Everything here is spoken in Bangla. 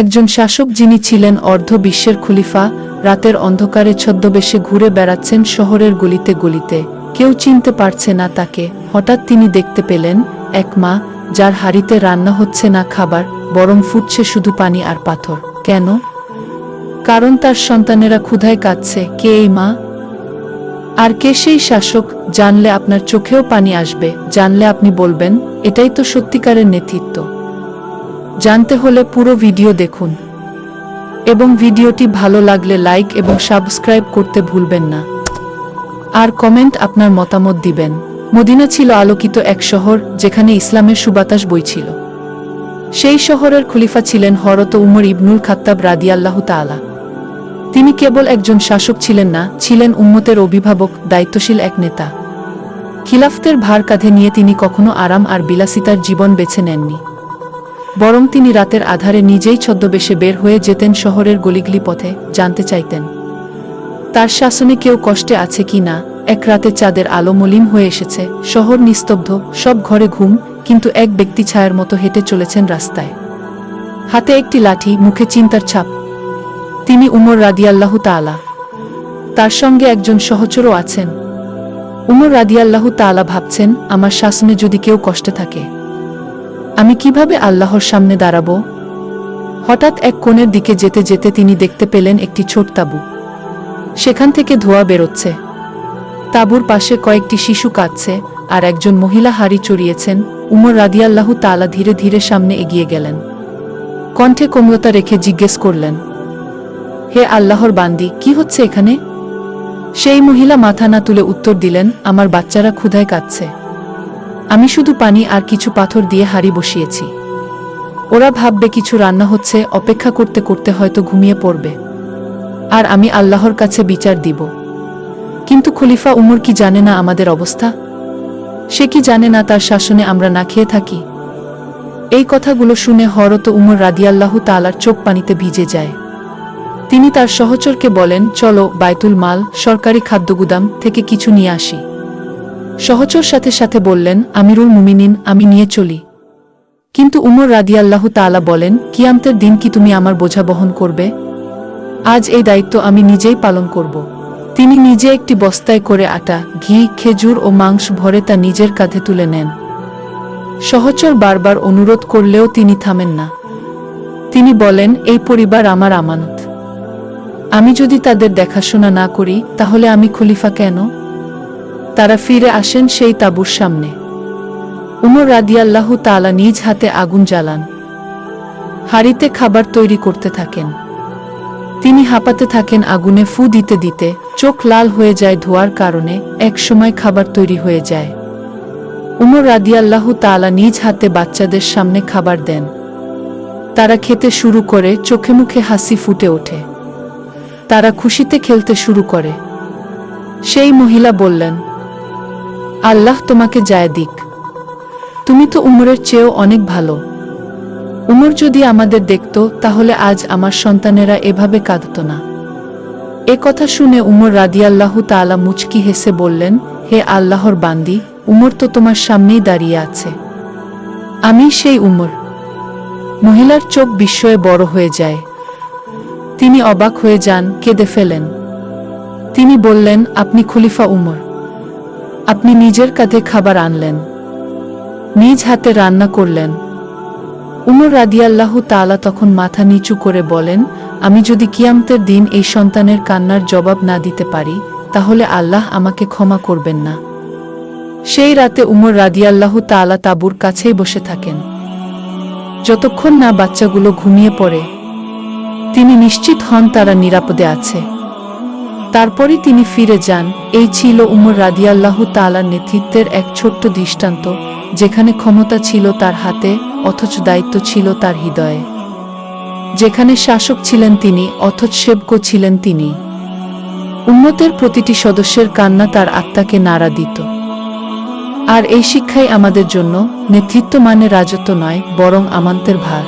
একজন শাসক যিনি ছিলেন অর্ধ বিশ্বের খলিফা, রাতের অন্ধকারে ছদ্মবেশে ঘুরে বেড়াচ্ছেন শহরের গলিতে গলিতে। কেউ চিনতে পারছে না তাকে। হঠাৎ তিনি দেখতে পেলেন এক মা, যার হাঁড়িতে রান্না হচ্ছে না খাবার, বরং ফুটছে শুধু পানি আর পাথর। কেন? কারণ তার সন্তানেরা ক্ষুধায় কাঁদছে। কে এই মা? আর কে সেই শাসক? জানলে আপনার চোখেও পানি আসবে। জানলে আপনি বলবেন, এটাই তো সত্যিকারের নেতৃত্ব। জানতে হলে পুরো ভিডিও দেখুন এবং ভিডিওটি ভালো লাগলে লাইক এবং সাবস্ক্রাইব করতে ভুলবেন না। আর কমেন্ট আপনার মতামত দিবেন। মদিনা ছিল আলোকিত এক শহর, যেখানে ইসলামের সুবাতাস বইছিল। সেই শহরের খলিফা ছিলেন হযরত উমর ইবনুল খাত্তাব রাদিয়াল্লাহু তাআলা। তিনি কেবল একজন শাসক ছিলেন না, ছিলেন উম্মতের অভিভাবক, দায়িত্বশীল এক নেতা। খিলাফতের ভার কাঁধে নিয়ে তিনি কখনো আরাম আর বিলাসিতার জীবন বেছে নেননি, বরং তিনি রাতের আধারে নিজেই ছদ্মবেশে বের হয়ে যেতেন শহরের গলিগলি পথে, জানতে চাইতেন তার শাসনে কেউ কষ্টে আছে কি না। এক রাতে চাঁদের আলো মলিন হয়ে এসেছে, শহর নিস্তব্ধ, সব ঘরে ঘুম, কিন্তু এক ব্যক্তি ছায়ার মতো হেঁটে চলেছেন রাস্তায়, হাতে একটি লাঠি, মুখে চিন্তার ছাপ। তিনি উমর রাদিয়াল্লাহু তাআলা। তার সঙ্গে একজন সহচরও আছেন। উমর রাদিয়াল্লাহু তাআলা ভাবছেন, আমার শাসনে যদি কেউ কষ্টে থাকে, আমি কিভাবে আল্লাহর সামনে দাঁড়াবো? হঠাৎ এক কোণের দিকে যেতে যেতে তিনি দেখতে পেলেন একটি ছোট তাঁবু। সেখান থেকে ধোঁয়া বেরোচ্ছে। তাঁবুর পাশে কয়েকটি শিশু কাঁদছে, আর একজন মহিলা হাঁড়ি চড়িয়েছেন। উমর রাদিয়াল্লাহু তাআলা ধীরে ধীরে সামনে এগিয়ে গেলেন। কণ্ঠে কোমলতা রেখে জিজ্ঞেস করলেন, হে আল্লাহর বান্দি, কি হচ্ছে এখানে? সেই মহিলা মাথা না তুলে উত্তর দিলেন, আমার বাচ্চারা ক্ষুধায় কাঁদছে। আমি শুধু পানি আর কিছু পাথর দিয়ে হাঁড়ি বসিয়েছি। ওরা ভাববে কিছু রান্না হচ্ছে, অপেক্ষা করতে করতে হয়তো ঘুমিয়ে পড়বে, আর আমি আল্লাহর কাছে বিচার দিব। কিন্তু খলিফা উমর কি জানে না আমাদের অবস্থা? সে কি জানে না তার শাসনে আমরা না খেয়ে থাকি? এই কথাগুলো শুনে হযরত উমর রাদিয়াল্লাহু তাআলার চোখ পানিতে ভিজে যায়। তিনি তার সহচরকে বলেন, চলো বায়তুল মাল, সরকারি খাদ্যগুদাম থেকে কিছু নিয়ে আসি। সহচর সাথে সাথে বললেন, আমিরুল মুমিনিন, আমি নিয়ে চলি। কিন্তু উমর রাদিয়াল্লাহু তাআলা বলেন, কিয়ামতের দিন কি তুমি আমার বোঝা বহন করবে? আজ এই দায়িত্ব আমি নিজেই পালন করব। তিনি নিজে একটি বস্তায় করে আটা, ঘি, খেজুর ও মাংস ভরে তা নিজের কাঁধে তুলে নেন। সহচর বারবার অনুরোধ করলেও তিনি থামেন না। তিনি বলেন, এই পরিবার আমার আমানত। আমি যদি তাদের দেখাশোনা না করি, তাহলে আমি খলিফা কেন? তারা ফিরে আসেন সেই তাঁবুর সামনে। উমর রাদিয়াল্লাহু তাআলা নিজ হাতে আগুন জ্বালান, হাঁড়িতে খাবার তৈরি করতে থাকেন। তিনি হাঁপাতে থাকেন আগুনে ফু দিতে দিতে, চোখ লাল হয়ে যায় ধোঁয়ার কারণে। এক সময় খাবার তৈরি হয়ে যায়। উমর রাদিয়াল্লাহু তাআলা নিজ হাতে বাচ্চাদের সামনে খাবার দেন। তারা খেতে শুরু করে, চোখে মুখে হাসি ফুটে ওঠে। তারা খুশিতে খেলতে শুরু করে। সেই মহিলা বললেন, আল্লাহ তোমাকে জায় দিক, তুমি তো উমরের চেয়েও অনেক ভালো। উমর যদি আমাদের দেখত, তাহলে আজ আমার সন্তানেরা এভাবে কাঁদত না। এ কথা শুনে উমর রাদিয়াল্লাহু তাআলা মুচকি হেসে বললেন, হে আল্লাহর বান্দি, উমর তো তোমার সামনেই দাঁড়িয়ে আছে। আমি সেই উমর। মহিলার চোখ বিস্ময়ে বড় হয়ে যায়। তিনি অবাক হয়ে যান, কেঁদে ফেলেন। তিনি বললেন, আপনি খলিফা উমর। আপনি নিজের কাঁধে খাবার আনলেন, নিজ হাতে রান্না করলেন। উমর রাদিয়াল্লাহু তাআলা তখন মাথা নিচু করে বলেন, আমি যদি কিয়ামতের দিন এই সন্তানের কান্নার জবাব না দিতে পারি, তাহলে আল্লাহ আমাকে ক্ষমা করবেন না। সেই রাতে উমর রাদিয়াল্লাহু তাআলা তাঁবুর কাছেই বসে থাকেন, যতক্ষণ না বাচ্চাগুলো ঘুমিয়ে পড়ে। তিনি নিশ্চিত হন তারা নিরাপদে আছে। তারপরই তিনি ফিরে যান। এই ছিল উমর রাদিয়াল্লাহু তাআলার নেতৃত্বের এক ছোট্ট দৃষ্টান্ত, যেখানে ক্ষমতা ছিল তার হাতে, অথচ দায়িত্ব ছিল তার হৃদয়ে। যেখানে শাসক ছিলেন তিনি, অথচ সেবক ছিলেন তিনি। উম্মতের প্রতিটি সদস্যের কান্না তার আত্মাকে নাড়া দিত। আর এই শিক্ষাই আমাদের জন্য, নেতৃত্ব মানে রাজত্ব নয়, বরং আমানতের ভার।